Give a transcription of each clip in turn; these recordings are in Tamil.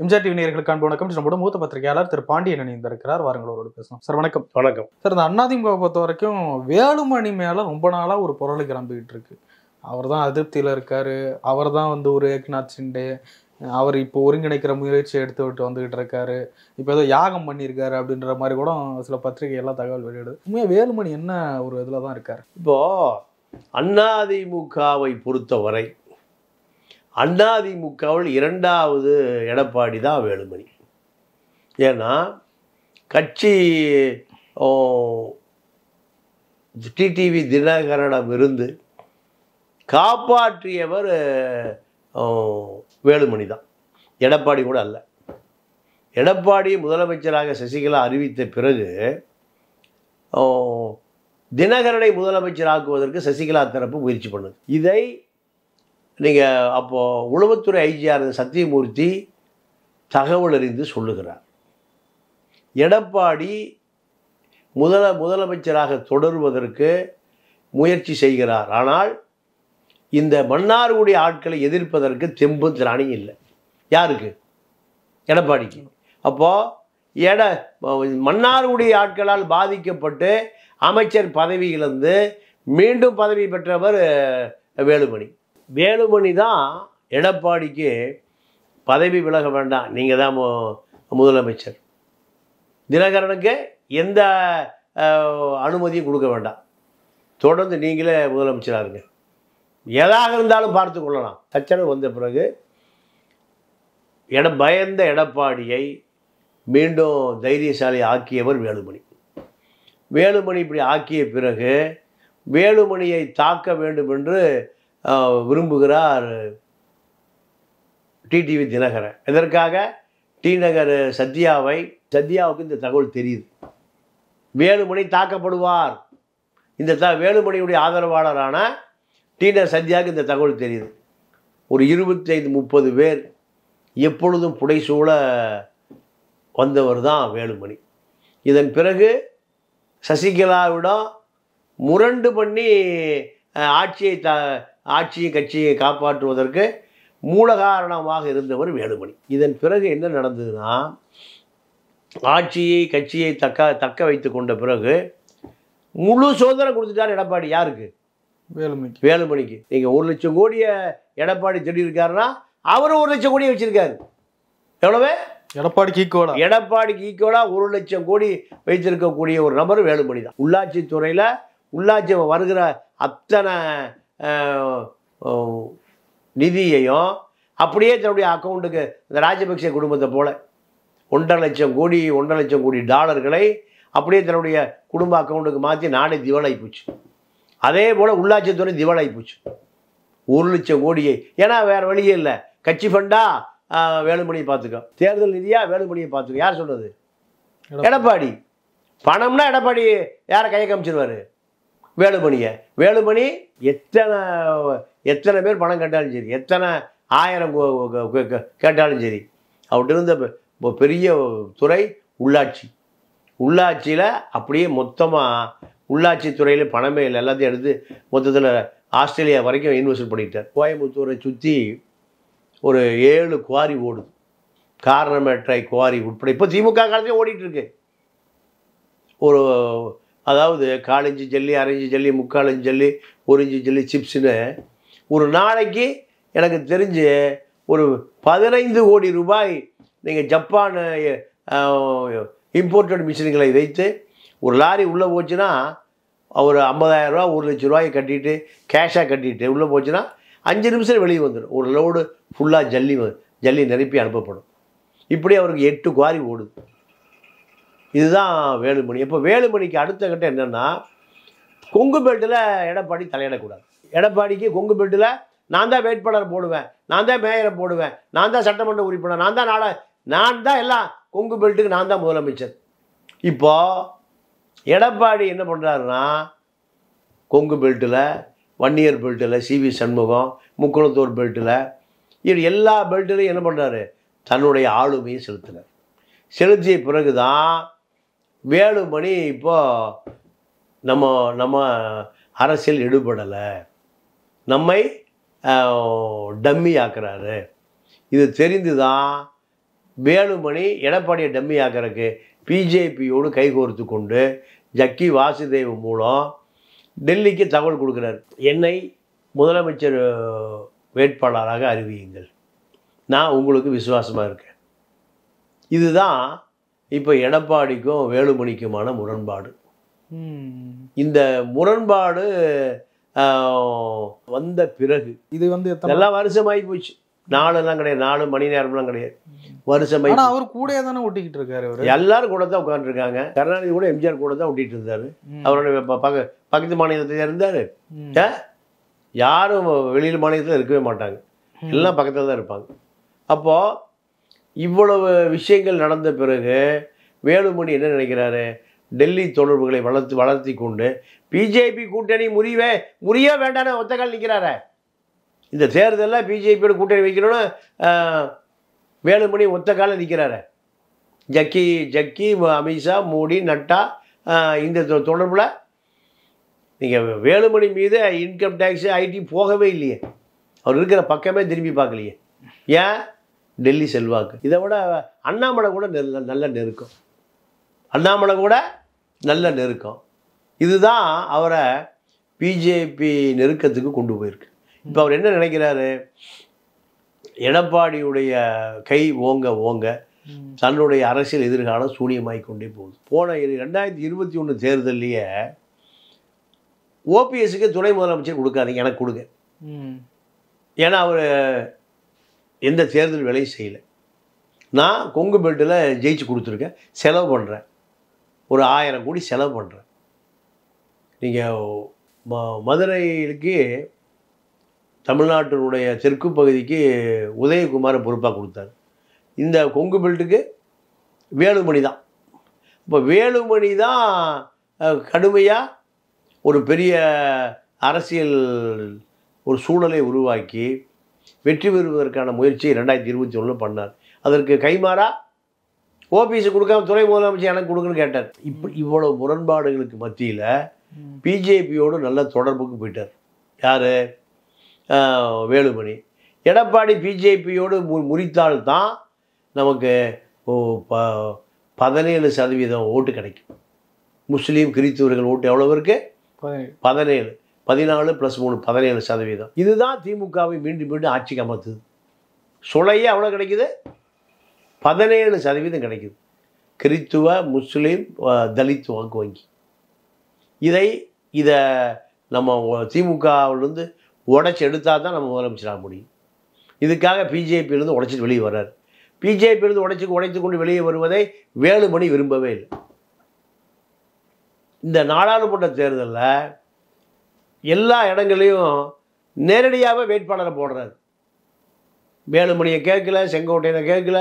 எம்ஜிஆர் டிவி நேயர்களுக்கு அன்பு வணக்கம். நம்மளோட மூத்த பத்திரிகையாளர் திரு பாண்டியன் இணைந்திருக்கிறார். வாருங்களோடு பேசலாம். சார் வணக்கம். வணக்கம் சார், இந்த அதிமுக பொறுத்த வரைக்கும் வேலுமணி மேல ரொம்ப நாளா ஒரு பொருளை கிளம்பிக்கிட்டு இருக்கு. அவர் தான் அதிருப்தியில இருக்காரு. அவர் தான் ஒரு ஏக்நாத் சிண்டே. அவர் இப்போ ஒருங்கிணைக்கிற முயற்சியை எடுத்து விட்டு வந்துகிட்டு இருக்காரு. இப்போ ஏதோ யாகம் பண்ணியிருக்காரு அப்படின்ற மாதிரி கூட சில பத்திரிகை எல்லாம் தகவல் வெளியிடுது. உண்மையாக வேலுமணி என்ன ஒரு இதில் தான் இருக்காரு? இப்போ அதிமுகவை பொறுத்தவரை அதிமுகவில் இரண்டாவது எடப்பாடி தான் வேலுமணி. ஏன்னா கட்சி டிடிவி தினகரனிடம் இருந்து காப்பாற்றியவர் வேலுமணி தான், எடப்பாடி கூட அல்ல. எடப்பாடி முதலமைச்சராக சசிகலா அறிவித்த பிறகு தினகரனை முதலமைச்சராக்குவதற்கு சசிகலா தரப்பு முயற்சி பண்ணுது. இதை நீங்கள் அப்போது உளவுத்துறை ஐஜிஆர் சத்தியமூர்த்தி தகவல் அறிந்து சொல்லுகிறார். எடப்பாடி முதலமைச்சராக தொடருவதற்கு முயற்சி செய்கிறார். ஆனால் இந்த மன்னார்குடி ஆட்களை எதிர்ப்பதற்கு தெம்பும் திராணியும் இல்லை. யாருக்கு? எடப்பாடிக்கு. அப்போது மன்னார்குடி ஆட்களால் பாதிக்கப்பட்டு அமைச்சர் பதவி இழந்து மீண்டும் பதவி பெற்றவர் வேலுமணி. வேலுமணி தான் எடப்பாடிக்கு பதவி விலக வேண்டாம், நீங்கள் தான் முதலமைச்சர், தினகரனுக்கு எந்த அனுமதியும் கொடுக்க வேண்டாம், தொடர்ந்து நீங்களே முதலமைச்சராக இருங்க, எதாக இருந்தாலும் பார்த்து கொள்ளலாம். சச்சரவு வந்த பிறகு பயந்த எடப்பாடியை மீண்டும் தைரியசாலி ஆக்கியவர் வேலுமணி. வேலுமணி இப்படி ஆக்கிய பிறகு வேலுமணியை தாக்க வேண்டும் என்று விரும்புகிறார் டிடிவி தினகரன். இதற்காக டிநகர் சத்யாவுக்கு இந்த தகவல் தெரியுது, வேலுமணி தாக்கப்படுவார். இந்த வேலுமணியுடைய ஆதரவாளரான டிநகர் சத்யாவுக்கு இந்த தகவல் தெரியுது. ஒரு 25-30 பேர் எப்பொழுதும் புடைசூழ வந்தவர் தான் வேலுமணி. இதன் பிறகு சசிகலாவிடம் முரண்டு பண்ணி ஆட்சியை கட்சியை காப்பாற்றுவதற்கு மூலகாரணமாக இருந்தவர் வேலுமணி. இதன் பிறகு என்ன நடந்ததுன்னா, ஆட்சியை கட்சியை தக்க வைத்து கொண்ட பிறகு முழு சுதந்திரம் கொடுத்துட்டார் எடப்பாடி. யாருக்கு? வேலுமணிக்கு. நீங்கள் 1 லட்சம் கோடியை எடப்பாடி திடீர்க்காருன்னா அவர் 1 லட்சம் கோடியை வச்சிருக்காரு. எவ்வளவு? எடப்பாடிக்கு ஈக்குவலா 1 லட்சம் கோடி வைத்திருக்கக்கூடிய ஒரு நபர் வேலுமணி தான். உள்ளாட்சித்துறையில் உள்ளாட்சி வருகிற அத்தனை நிதியையும் அப்படியே தன்னுடைய அக்கௌண்ட்டுக்கு, இந்த ராஜபக்சே குடும்பத்தை போல 1.5 லட்சம் கோடி டாலர்களை அப்படியே தன்னுடைய குடும்ப அக்கௌண்ட்டுக்கு மாற்றி நாடே திவாலாகி போச்சு. அதே போல் உள்ளாட்சித்துறை திவாலாகி போச்சு. 1 லட்சம் கோடியை. ஏன்னா வேறு வழியே இல்லை. கட்சி ஃபண்டா வேலுமணியை பார்த்துக்கோ, தேர்தல் நிதியாக வேலுமணியை பார்த்துக்கோ. யார் சொன்னது? எடப்பாடி. பணம்னா எடப்பாடி யாரை கையை காமிச்சிருவார்? வேலுமணியை. வேலுமணி எத்தனை பேர் பணம் கேட்டாலும் சரி, எத்தனை 1000 கேட்டாலும் சரி, அவர்கிட்ட இருந்த பெரிய துறை உள்ளாட்சி. உள்ளாட்சியில் அப்படியே மொத்தமாக உள்ளாட்சித்துறையில் பணமே இல்லை, எல்லாத்தையும் எடுத்து மொத்தத்தில் ஆஸ்திரேலியா வரைக்கும் இன்வெஸ்ட் பண்ணிக்கிட்டார். கோயம்புத்தூரை சுற்றி ஒரு 7 குவாரி ஓடுது, காரணமேற்றை குவாரி உட்பட. இப்போ திமுக காலத்தையும் ஓடிட்டுருக்கு. அதாவது 1/4 இன்ச்சு ஜல்லி, 1/2 இன்ச்சு ஜல்லி, 3/4 இன்ச்சு ஜல்லி, 1 இன்ச்சு ஜல்லி சிப்ஸுன்னு ஒரு நாளைக்கு எனக்கு தெரிஞ்சு ஒரு 15 கோடி ரூபாய் நீங்கள் ஜப்பான் இம்போர்ட்டட் மிஷின்களை வைத்து ஒரு லாரி உள்ளே போச்சுன்னா ஒரு 50,000 ரூபா 1 லட்ச ரூபாயை கட்டிட்டு கேஷாக கட்டிட்டு உள்ளே போச்சுன்னா 5 நிமிஷம் வெளியே வந்துடும். ஒரு லோடு ஃபுல்லாக ஜல்லி நிரப்பி அனுப்பப்படும். இப்படி அவருக்கு 8 குவாரி ஓடுது. இதுதான் வேலுமணி. இப்போ வேலுமணிக்கு அடுத்த கட்டம் என்னென்னா, கொங்கு பெல்ட்டில் எடப்பாடி தலையிடக்கூடாது. எடப்பாடிக்கு கொங்கு பெல்ட்டில் நான் தான் வேட்பாளர் போடுவேன், நான் தான் மேயரை போடுவேன், நான் தான் சட்டமன்ற உறுப்பினர், நான் தான் எல்லாம், கொங்கு பெல்ட்டுக்கு நான் தான் முதலமைச்சர். இப்போது எடப்பாடி என்ன பண்ணுறாருன்னா, கொங்கு பெல்ட்டில், வன்னியர் பெல்ட்டில் சிவி சண்முகம், முக்குளத்தூர் பெல்ட்டில், இது எல்லா பெல்ட்டிலையும் என்ன பண்ணுறாரு? தன்னுடைய ஆளுமையை செலுத்திய பிறகு தான் வேலுமணி இப்போ நம்ம அரசியல் ஈடுபடலை, நம்மை டம்மி ஆக்குறாரு. இது தெரிந்து தான் வேலுமணி எடப்பாடியை டம்மி ஆக்கிறதுக்கு பிஜேபியோடு கைகோர்த்து கொண்டு ஜக்கி வாசுதேவ் மூலம் டெல்லிக்கு தகவல் கொடுக்குறாரு. என்னை முதலமைச்சர் வேட்பாளராக அறிவியுங்கள், நான் உங்களுக்கு விசுவாசமாக இருக்கேன். இதுதான் இப்போ எடப்பாடிக்கும் வேலுமணிக்குமான முரண்பாடு. இந்த முரண்பாடு வந்த பிறகு இது வந்து எல்லாம் வருஷமாகி போச்சு. நாளெல்லாம் கிடையாது, 4 மணி நேரம்லாம் கிடையாது, வருஷமாகி. அவர் கூட தானே ஒட்டிக்கிட்டு இருக்காரு. எல்லாரும் கூட தான் உட்காந்துருக்காங்க. கருணாநிதி கூட எம்ஜிஆர் கூட தான் ஒட்டிட்டு இருந்தாரு. அவருடைய பக்கத்து மாநிலத்தில் இருந்தார். யாரும் வெளியில் மாநிலத்தில் இருக்கவே மாட்டாங்க, எல்லாம் பக்கத்தில் தான் இருப்பாங்க. அப்போது இவ்வளவு விஷயங்கள் நடந்த பிறகு வேலுமணி என்ன நினைக்கிறாரு? டெல்லி தொடர்புகளை வளர்த்தி கொண்டு பிஜேபி கூட்டணி முறிய வேண்டான ஒத்த கால் நிற்கிறாரு. இந்த தேர்தலில் பிஜேபியோட கூட்டணி வைக்கணும்னு வேலுமணி ஒத்த காலில் நிற்கிறாரு. ஜக்கி அமித்ஷா, மோடி, நட்டா இந்த தொடர்பில் நீங்கள் வேலுமணி மீது இன்கம் டேக்ஸு ஐடி போகவே இல்லையே, அவர் இருக்கிற பக்கமே திரும்பி பார்க்கலையே. ஏன்? டெல்லி செல்வாக்கு. இதை விட அண்ணாமலை கூட நல்ல நெருக்கம், அண்ணாமலை கூட நல்ல நெருக்கம். இதுதான் அவரை பிஜேபி நெருக்கத்துக்கு கொண்டு போயிருக்கு. இப்போ அவர் என்ன நினைக்கிறாரு? எடப்பாடியுடைய கை ஓங்க தன்னுடைய அரசியல் எதிர்காலம் சூனியமாகி கொண்டே போகுது. போன 2021 தேர்தலையே ஓபிஎஸ்க்கு துணை முதலமைச்சர் கொடுக்காதீங்க, எனக்கு கொடுங்க. ஏன்னா அவர் எந்த தேர்தல் வேலையும் செய்யலை. நான் கொங்கு பெல்ட்டில் ஜெயிச்சு கொடுத்துருக்கேன், செலவு பண்ணுறேன், ஒரு 1000 கோடி செலவு பண்ணுறேன். நீங்கள் மதுரைக்கு தமிழ்நாட்டினுடைய தெற்கு பகுதிக்கு உதயகுமாரை பொறுப்பாக கொடுத்தாரு. இந்த கொங்கு பெல்ட்டுக்கு வேலுமணி தான். இப்போ வேலுமணி தான் கடுமையாக ஒரு பெரிய அரசியல் ஒரு சூழலை உருவாக்கி வெற்றி பெறுவதற்கான முயற்சியை 2021 பண்ணார். அதற்கு கைமாறா ஓபிஎஸ் கொடுக்காம துணை முதலமைச்சர் எனக்கு கொடுக்குன்னு கேட்டார். இவ்வளவு முரண்பாடுகளுக்கு மத்தியில் பிஜேபியோடு நல்ல தொடர்புக்கு போயிட்டார். யார்? வேலுமணி. எடப்பாடி பிஜேபியோடு முறித்தால்தான் நமக்கு 17% ஓட்டு கிடைக்கும். முஸ்லீம் கிறிஸ்தவர்கள் ஓட்டு எவ்வளோ இருக்கு? 17. 14 + 3 17%. இதுதான் திமுகவை மீண்டும் ஆட்சிக்கு அமர்த்துது. சுளையே அவ்வளோ கிடைக்குது, 17% கிடைக்குது. கிறித்துவ, முஸ்லீம், தலித் வாக்கு வங்கி. இதை நம்ம திமுகவிலிருந்து உடைச்சி எடுத்தால் தான் நம்ம முதலமைச்சராக முடியும். இதுக்காக பிஜேபியிலிருந்து உடைச்சிட்டு வெளியே வர்றார். பிஜேபியிலிருந்து உடைத்து கொண்டு வெளியே வருவதை வேலுமணி விரும்பவே இல்லை. இந்த நாடாளுமன்ற தேர்தலில் எல்லா இடங்களையும் நேரடியாகவே வேட்பாளரை போடுறாரு. வேலுமணியை கேட்கல, செங்கோட்டையனை கேட்கல,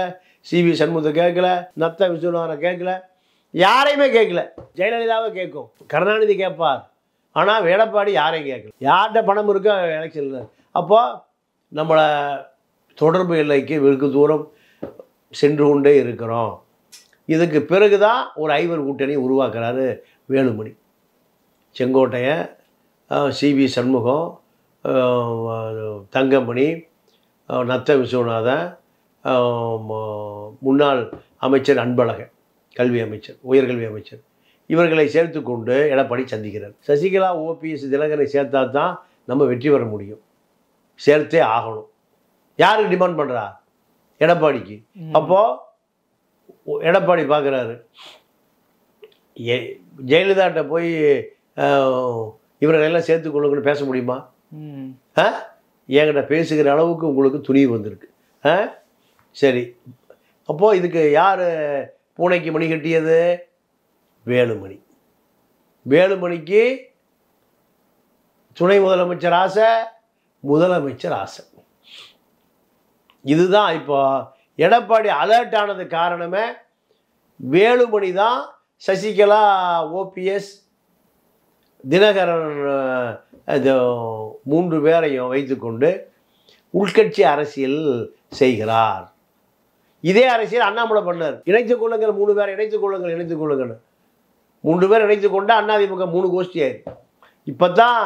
சிவி சண்முகத்தை கேட்கல, நத்த விஸ்வநாதனை கேட்கல, யாரையுமே கேட்கல. ஜெயலலிதாவை கேட்கும், கருணாநிதி கேட்பார். ஆனால் எடப்பாடி யாரையும் கேட்கல. யார்கிட்ட பணம் இருக்கோ எலெக்ஷனில். அப்போ நம்மளை தொடர்பு எல்லைக்கு வெகு தூரம் சென்று கொண்டே இருக்கிறோம். இதுக்கு பிறகு தான் ஒரு 5 கூட்டணி உருவாக்குறாரு வேலுமணி. செங்கோட்டையன், சிவி சண்முகம், தங்கமணி, நத்த விஸ்வநாதன், முன்னாள் அமைச்சர் அன்பழகன், கல்வி அமைச்சர், உயர்கல்வி அமைச்சர், இவர்களை சேர்த்து கொண்டு எடப்பாடி சந்திக்கிறார். சசிகலா, ஓபிஎஸ், தினகரை சேர்த்தா தான் நம்ம வெற்றி பெற முடியும். சேர்த்தே ஆகணும். யாருக்கு டிமாண்ட் பண்ணுறா? எடப்பாடிக்கு. அப்போது எடப்பாடி பார்க்குறாரு, ஜெயலலிதாட்ட போய் இவர்களெல்லாம் சேர்த்துக்கொள்ளுங்கன்னு பேச முடியுமா? என்கிட்ட பேசுகிற அளவுக்கு உங்களுக்கு துணிவு வந்திருக்கு. சரி, அப்போது இதுக்கு யார் பூனைக்கு மணி கட்டியது? வேலுமணி. வேலுமணிக்கு துணை முதலமைச்சர் ஆசை, முதலமைச்சர் ஆசை. இதுதான் இப்போ எடப்பாடி அலர்ட் ஆனது காரணமே வேலுமணி தான். சசிகலா, ஓபிஎஸ், தினகரன் 3 பேரையும் வைத்துக்கொண்டு உள்கட்சி அரசியல் செய்கிறார். இதே அரசியல் அண்ணாமலை பண்ணார். இணைத்துக் கொள்ளுங்கள், 3 பேரை இணைத்துக் கொள்ளுங்கள், 3 பேர் இணைத்து கொண்டா அதிமுக 3 கோஷ்டி ஆயிருக்கு. இப்போ தான்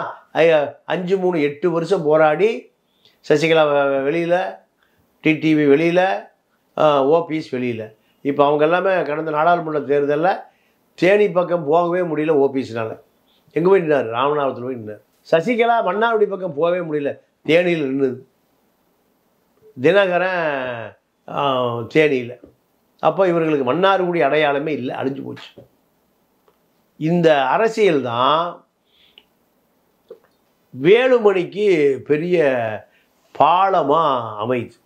5, 3, 8 வருஷம் போராடி சசிகலா வெளியில், டிடிவி வெளியில், ஓபிஎஸ் வெளியில். இப்போ அவங்க எல்லாமே கடந்த நாடாளுமன்ற தேர்தலில் தேனி பக்கம் போகவே முடியல ஓபிஎஸ்னால். எங்கே போய் நின்னார்? ராமநாதத்தில் போய் நின்னார். சசிகலா மன்னார்குடி பக்கம் போகவே முடியல, தேனியில் நின்றுது. தினகரன் தேனியில். அப்போ இவர்களுக்கு மன்னார்குடி அடையாளமே இல்லை, அழிஞ்சு போச்சு. இந்த அரசியல் தான் வேலுமணிக்கு பெரிய பாலமாக அமைது.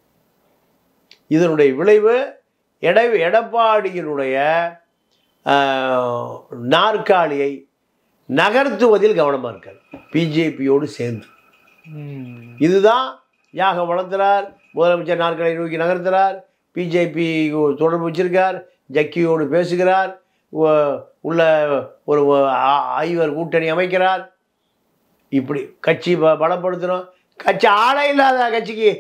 இதனுடைய விளைவு எடப்பாடியினுடைய நாற்காலியை நகர்த்துவதில் கவனமாக இருக்கார் பிஜேபியோடு சேர்ந்து. இதுதான் யாகம் வளர்த்துறார், முதலமைச்சர் நாற்காலியை நோக்கி நகர்த்துறார், பிஜேபி தொடர்பு வச்சிருக்கார், ஜக்கியோடு பேசுகிறார், உள்ள ஒரு ஐவர் கூட்டணி அமைக்கிறார். இப்படி கட்சி பலப்படுத்தணும். கட்சி ஆளே இல்லாத கட்சிக்கு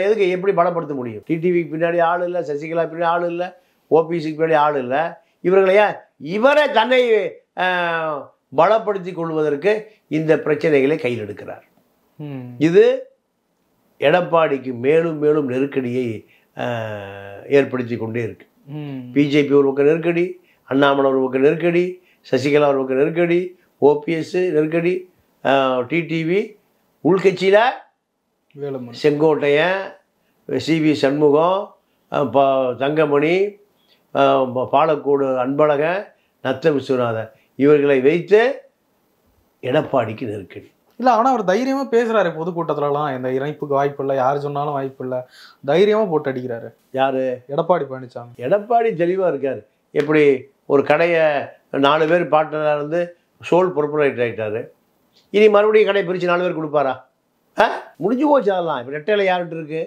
எதுக்கு எப்படி பலப்படுத்த முடியும்? டிடிவிக்கு பின்னாடி ஆள் இல்லை, சசிகலா பின்னாடி ஆள் இல்லை, ஓபிஎஸ்க்கு பின்னாடி ஆள் இல்லை. இவர்களையா இவரை தன்னை பலப்படுத்தி கொள்வதற்கு இந்த பிரச்சனைகளை கையில் எடுக்கிறார். இது எடப்பாடிக்கு மேலும் மேலும் நெருக்கடியை ஏற்படுத்தி கொண்டே இருக்கு. பிஜேபி ஒரு பக்கம் நெருக்கடி, அண்ணாமலை ஒரு பக்கம் நெருக்கடி, சசிகலா ஒரு பக்கம் நெருக்கடி, ஓபிஎஸ் நெருக்கடி, டிடிவி உள்கட்சியில் செங்கோட்டையன், சிவி சண்முகம், தங்கமணி, பாலக்கோடு அன்பழகன், நத்த விஸ்வநாதன் இவர்களை வைத்து எடப்பாடிக்கு நெருக்கடி. இல்லை, ஆனால் அவர் தைரியமாக பேசுகிறாரு பொதுக்கூட்டத்திலலாம். இந்த இணைப்புக்கு வாய்ப்பு இல்லை, யார் சொன்னாலும் வாய்ப்பு இல்லை, தைரியமாக போட்டு அடிக்கிறாரு. யார்? எடப்பாடி பழனிசாமி. எடப்பாடி தெளிவாக இருக்கார். எப்படி ஒரு கடையை 4 பேர் பார்ட்னராக இருந்து சோல் ப்ரொப்ரைட்டர் ஆகிட்டார். இனி மறுபடியும் கடை பிரித்து 4 பேர் கொடுப்பாரா? முடிஞ்சு போச்சு. அதெல்லாம் இப்போ ரெட்டையில யார்கிட்ட இருக்கு?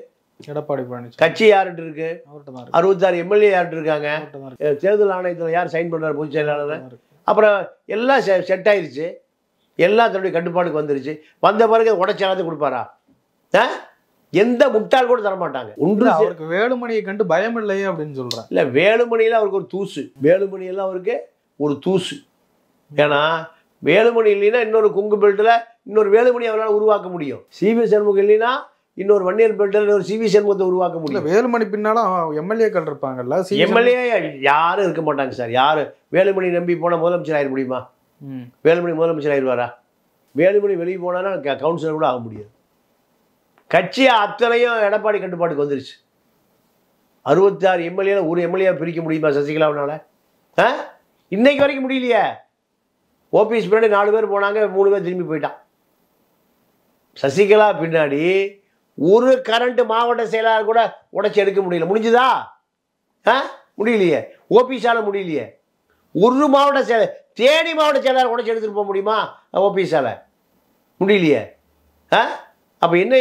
எடப்பாடி பழனிசாமி. கட்சி யார்கிட்ட இருக்கு? 66 எம்எல்ஏ யார்கிட்ட இருக்காங்க? தேர்தல் ஆணையத்தில் யார் சைன் பண்ணுறாரு? பொதுச் செயலாளர். அப்புறம் எல்லாம் செட் ஆயிடுச்சு, எல்லாம் தன்னுடைய கட்டுப்பாடுக்கு வந்துருச்சு. வந்த பிறகு உடச்சாலத்தை கொடுப்பாரா? எந்த முட்டாள் கூட தரமாட்டாங்க. ஒன்று அவருக்கு வேலுமணியை கண்டு பயம் இல்லையே அப்படின்னு சொல்கிறேன். இல்லை, வேலுமணியில் அவருக்கு ஒரு தூசு. வேலுமணியெல்லாம் அவருக்கு ஒரு தூசு. ஏன்னா வேலுமணி இல்லைன்னா இன்னொரு குங்கு பெல்ட்டில் இன்னொரு வேலுமணி அவரால் உருவாக்க முடியும். சிவி சண்முகம் இல்லைன்னா இன்னொரு வன்னியர் பெல்ட்டில் இன்னொரு சிவி சண்முகத்தை உருவாக்க முடியும். வேலுமணி பின்னாலும் எம்எல்ஏக்கள் இருப்பாங்கல்ல. எம்எல்ஏ யாரும் இருக்க மாட்டாங்க சார். யார் வேலுமணி நம்பி போனால் முதலமைச்சர் ஆயிட முடியுமா? வேலுமணி முதலமைச்சர் ஆயிடுவாரா? வேலுமணி வெளியே போனாலும் கவுன்சிலர் கூட ஆக முடியாது. கட்சி அத்தனையும் எடப்பாடி கட்டுப்பாட்டுக்கு வந்துருச்சு. 66 எம்எல்ஏ ஒரு எம்எல்ஏ பிரிக்க முடியுமா சசிகலாவினால? இன்னைக்கு வரைக்கும் முடியலையே. ஓபிஎஸ் பின்னாடி 4 பேர் போனாங்க, 3 பேர் திரும்பி போயிட்டான். சசிகலா பின்னாடி ஒரு கரண்ட் மாவட்ட செயலாளர் கூட உடைச்சி எடுக்க முடியல. முடிஞ்சுதா? முடியலையே. ஓபிஎஸ்ஸால் முடியலையே. ஒரு மாவட்ட செயலர், தேனி மாவட்ட செயலாளர் உடைச்சி எடுத்துகிட்டு போக முடியுமா ஓபிஎஸ்ஸால்? முடியலையே. அப்போ என்ன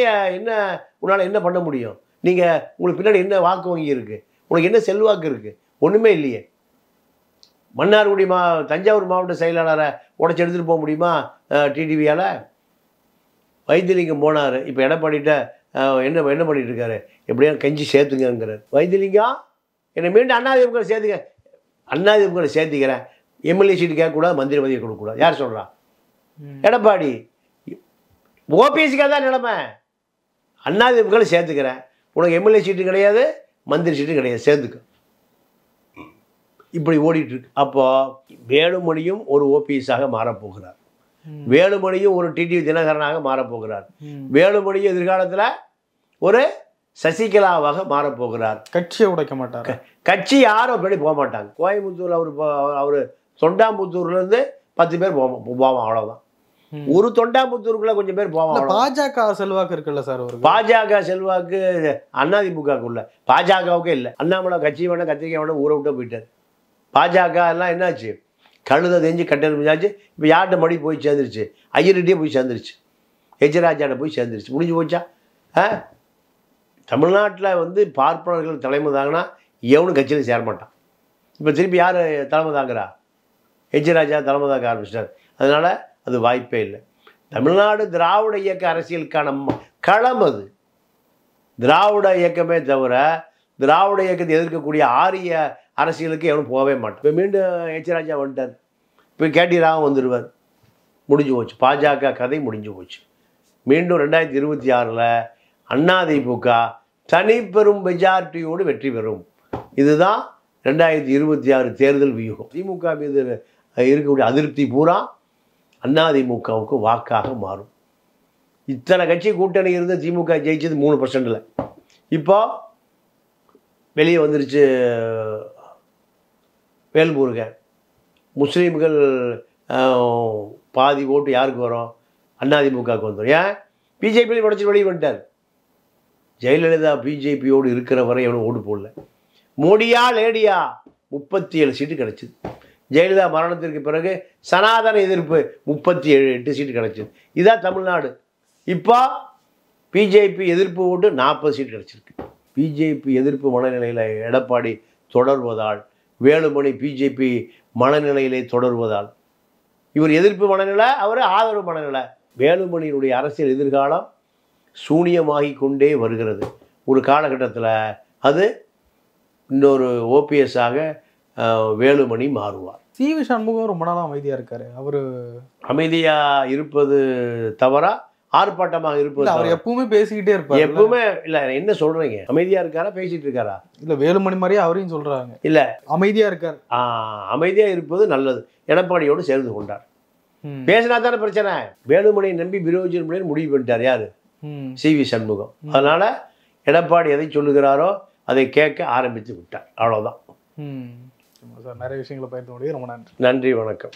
உன்னால் என்ன பண்ண முடியும்? நீங்கள் உங்களுக்கு பின்னாடி என்ன வாக்கு வங்கி இருக்குது? உனக்கு என்ன செல்வாக்கு இருக்குது? ஒன்றுமே இல்லையே. மன்னார்குடி தஞ்சாவூர் மாவட்ட செயலாளரை உடச்சி எடுத்துகிட்டு போக முடியுமா டிடிவியால்? வைத்தியலிங்கம் போனார். இப்போ எடப்பாடிட்ட என்ன பண்ணிட்டு இருக்காரு? எப்படியா கஞ்சி சேர்த்துங்கிறார். வைத்தியலிங்கம் என்னை மீண்டும் அண்ணாதிமுக சேர்த்துக்க, அண்ணாதிமுக சேர்த்துக்கிறேன், எம்எல்ஏ சீட்டு கேட்கக்கூடாது, மந்திரி பதவியை கொடுக்கக்கூடாது. யார் சொல்கிறா? எடப்பாடி. ஓபிஎஸ்க்காக தான் நிலைமை. அண்ணாதிமுக சேர்த்துக்கிறேன், உனக்கு எம்எல்ஏ சீட்டு கிடையாது, மந்திரி சீட்டு கிடையாது, சேர்த்துக்க. இப்படி ஓடிட்டு இருக்கு. அப்போ வேலுமணியும் ஒரு ஓபிஎஸ்ஸாக மாறப்போகிறார், வேலுமணியும் ஒரு டிடிவி தினகரனாக மாறப்போகிறார், வேலுமணியும் எதிர்காலத்தில் ஒரு சசிகலாவாக மாறப்போகிறார். கட்சியை உடைக்க மாட்டார். கட்சி யாரும் அப்படி போக மாட்டாங்க. கோயம்புத்தூர் அவர் தொண்டாமுத்தூர்லேருந்து 10 பேர் போவான், அவ்வளோதான். ஒரு தொண்டாமுத்தூருக்குள்ள கொஞ்சம் பேர் போவாங்க. பாஜக செல்வாக்கு இருக்குல்ல சார்? ஒரு பாஜக செல்வாக்கு அதிமுகவுக்குள்ள, பாஜகவுக்கே இல்லை. அண்ணாமலை கட்சி வேணா கத்திரிக்காய் வேணா ஊரை விட்டு போயிட்டார். பாஜக எல்லாம் என்னாச்சு? கழுதை தெரிஞ்சு கட்டெடுமையாச்சு. இப்போ யார்கிட்ட மடி போய் சேர்ந்துருச்சு? ஐயர்கிட்டே போய் சேர்ந்துருச்சு, எச்ராஜாட்ட போய் சேர்ந்துருச்சு. முடிஞ்சு போச்சா? தமிழ்நாட்டில் பார்ப்பனர்கள் தலைமை தாங்கினா எவனும் கட்சியில் சேரமாட்டான். இப்போ திருப்பி யார் தலைமை தாங்குறா? எச்ராஜா தலைமை தாங்க ஆரம்பிச்சிட்டார். அதனால் அது வாய்ப்பே இல்லை. தமிழ்நாடு திராவிட இயக்க அரசியலுக்கான களம் அது. திராவிட இயக்கமே தவிர திராவிட இயக்கத்தை எதிர்க்கக்கூடிய ஆரிய அரசியலுக்கு எவனும் போகவே மாட்டான். இப்போ மீண்டும் எச்ராஜா வந்துட்டார், இப்போ கேடி ராவ் வந்துடுவார். முடிஞ்சு போச்சு, பாஜக கதை முடிஞ்சு போச்சு. மீண்டும் 2026 அதிமுக தனிப்பெரும் மெஜாரிட்டியோடு வெற்றி பெறும். இதுதான் 2026 தேர்தல் வியூகம். திமுக மீது இருக்கக்கூடிய அதிருப்தி பூரா அதிமுகவுக்கு வாக்காக மாறும். இத்தனை கட்சி கூட்டணி இருந்து திமுக ஜெயிச்சது 3%. இப்போ வெளியே வந்துருச்சு வேல்முருகன். முஸ்லீம்கள் பாதி ஓட்டு யாருக்கு வரும்? அதிமுகவுக்கு வந்துடும். ஏன்? பிஜேபியில் உடச்சி வெளியே வந்துட்டார். ஜெயலலிதா பிஜேபியோடு இருக்கிற வரை எவனும் ஓட்டு போடல. மோடியா லேடியா 37 சீட்டு கிடச்சிது. ஜெயலலிதா மரணத்திற்கு பிறகு சனாதன எதிர்ப்பு 37 சீட்டு கிடச்சிது. இதான் தமிழ்நாடு. இப்போ பிஜேபி எதிர்ப்பு ஓட்டு 40 சீட்டு கிடச்சிருக்கு. பிஜேபி எதிர்ப்பு மனநிலையில் எடப்பாடி தொடர்வதால், வேலுமணி பிஜேபி மனநிலையிலே தொடர்வதால், இவர் எதிர்ப்பு மனநிலை, அவர் ஆதரவு மனநிலை. வேலுமணியினுடைய அரசியல் எதிர்காலம் சூனியமாகி கொண்டே வருகிறது. ஒரு காலகட்டத்தில் அது இன்னொரு ஓபிஎஸ்ஸாக வேலுமணி மாறுவார். சி.வி. சண்முகம் ரொம்ப நாளாக அமைதியாக இருக்காரு. அவர் அமைதியாக இருப்பது தவறா, ஆர்ப்பாட்டமாக இருப்பது? அவர் எப்பவுமே பேசிக்கிட்டே இருப்பார். எப்பவுமே இல்லை. என்ன சொல்றீங்க? அமைதியாக இருக்காரா, பேசிட்டு இருக்காரா? இல்லை, வேலுமணி மாதிரியே அவரையும் சொல்றாங்க. இல்லை, அமைதியாக இருக்கார். அமைதியாக இருப்பது நல்லது. எடப்பாடியோடு சேர்ந்து கொண்டார். பேசினா தானே பிரச்சனை. வேலுமணியை நம்பி பிரயோஜனம் முடிவு பண்ணிட்டார். யாரு? சி.வி. சண்முகம். அதனால எடப்பாடி எதை சொல்லுகிறாரோ அதை கேட்க ஆரம்பித்து விட்டார். அவ்வளோதான். சார், நிறைய விஷயங்களை பகிர்ந்து முடியும். ரொம்ப நன்றி. நன்றி, வணக்கம்.